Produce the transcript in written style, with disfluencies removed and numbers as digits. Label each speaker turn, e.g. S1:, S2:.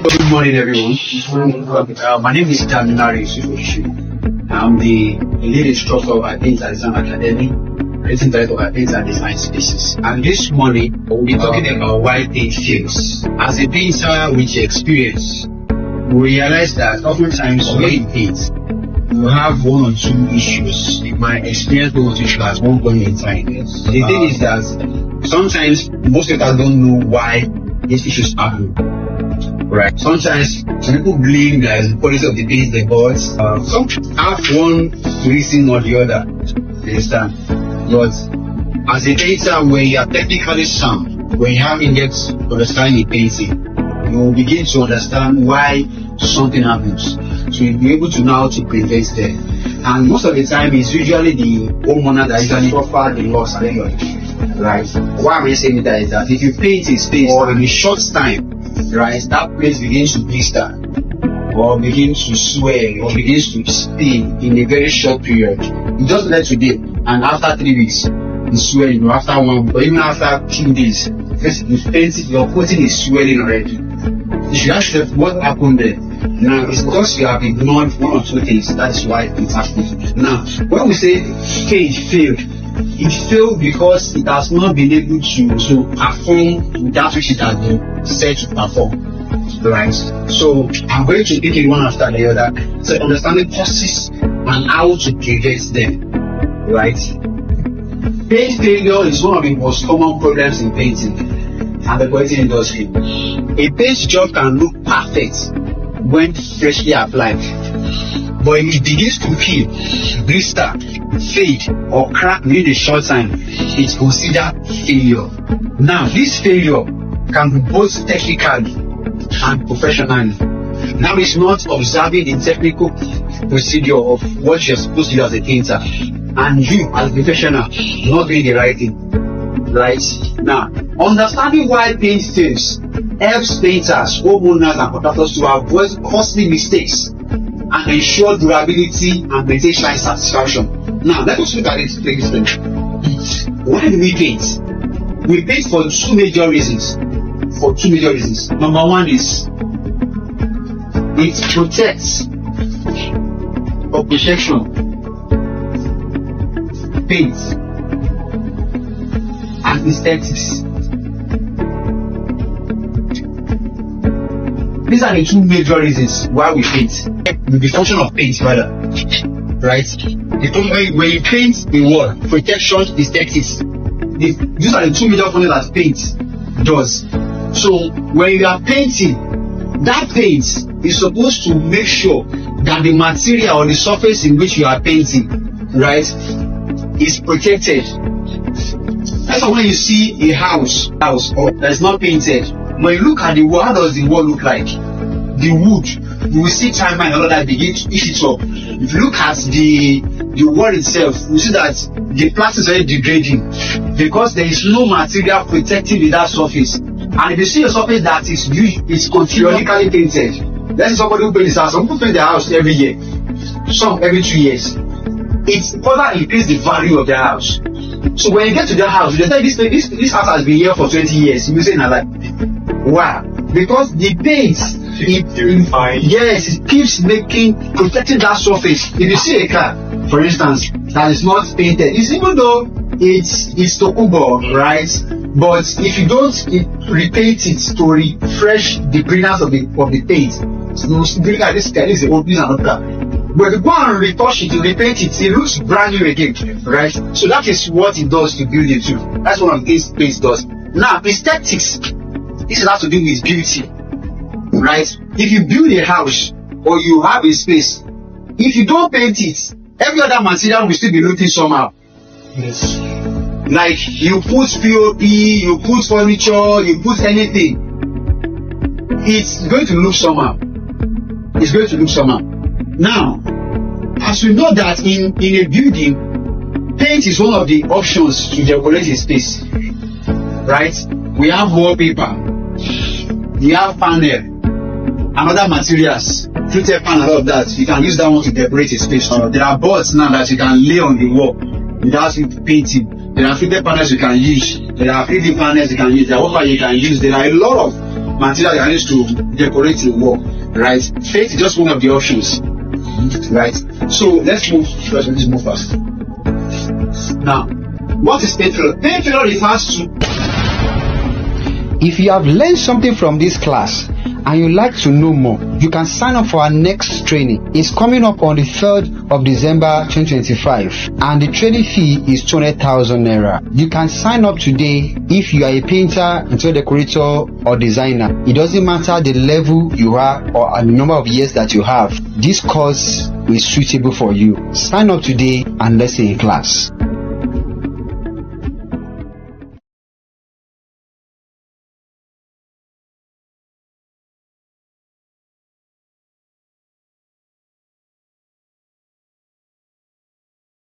S1: Good morning, everyone. My name is Daminari Sushi. I'm the lead instructor at Paint and Design Academy, creating director of Paint and Design Spaces. And this morning, we'll be talking about why paint fails. As a painter with experience, we realize that oftentimes when you paint, you have one or two issues. In my experience, those issues at one point in time. The thing is that sometimes most people don't know why these issues happen. Right. Sometimes some people blame the quality of the paint they bought. Some have one reason or the other. You understand? But as a painter, when you are technically sound, when you have in-depth understanding in painting, you will begin to understand why something happens. So you'll be able to know how to prevent them. And most of the time, it's usually the homeowner that usually suffer the loss at the end of it. Right? Why am I saying that is that if you paint a space or in a short time, right, that place begins to blister or begins to swell or begins to stain in a very short period. You just let today and after 3 weeks it's swelling, or after 1 week, or even after 2 days, because your coating is swelling already. You should ask yourself what happened there. Now it's because you have ignored one or two things. That is why it's happening. Now when we say paint failed, it failed because it has not been able to perform that which it has been set to perform. Right? So I'm going to take it one after the other. So understand the causes and how to prevent them. Right? Paint failure is one of the most common problems in painting and the painting industry. A paint job can look perfect when freshly applied, but if it begins to peel, blister, fade, or crack within a short time, it's considered failure. Now, this failure can be both technically and professionally. Now, it's not observing the technical procedure of what you're supposed to do as a painter, and you, as a professional, not doing the right thing. Right? Now, understanding why paint fails helps painters, homeowners, and contractors to avoid costly mistakes and ensure durability and maintain client satisfaction. Now, let us look at it this way. Why do we paint? We paint for two major reasons. Number one is it protects or protection. Paint and aesthetics. These are the two major reasons why we paint. The function of paint, rather. Right? When you paint the wall, protection, aesthetics. These are the two major functions that paint does. So when you are painting, that paint is supposed to make sure that the material or the surface in which you are painting, right, is protected. That's why when you see a house that is not painted, when you look at the wall, how does the wall look like? The wood, you will see time and all that begin to eat it up. If you look at the wall itself, you see that the plastic is very degrading because there is no material protecting that surface. And if you see a surface that is continually painted, that's somebody who paints his house. Some people paint their house every year, some every 2 years. It's further increase the value of their house. So when you get to their house, they tell you this house has been here for 20 years. You say, like, wow, because the paint, it keeps protecting that surface. If you see a car, for instance, that is not painted, it's even though it's Tokubo, right? But if you don't repaint it to refresh the brilliance of the paint, so you look at this car, this is old, this is another car. But if you go and retouch it, to repaint it, it looks brand new again, right? So that is what it does to build it too. That's one of the things paint does. Now, aesthetics, this has to do with beauty, right? If you build a house or you have a space, if you don't paint it, every other material will still be looking somehow. Yes. Like you put POP, you put furniture, you put anything, it's going to look somehow. It's going to look somehow. Now, as we know that in a building, paint is one of the options to decorate a space, right? We have wallpaper, we have panel, and other materials, fluted panel, all of that. You can use that one to decorate a space. There are boards now that you can lay on the wall without painting. There are fluted panels you can use. There are 3D panels you can use. There are wallpaper you can use. There are a lot of material you use to decorate a wall, right? Faith is just one of the options, right? So let's move fast. Now, what is paint filler? Paint filler refers to.
S2: If you have learned something from this class and you like to know more, you can sign up for our next training. It's coming up on the 3rd of December 2025, and the training fee is 200,000 naira. You can sign up today if you are a painter, interior decorator, or designer. It doesn't matter the level you are or the number of years that you have. This course is suitable for you. Sign up today and let's see in class.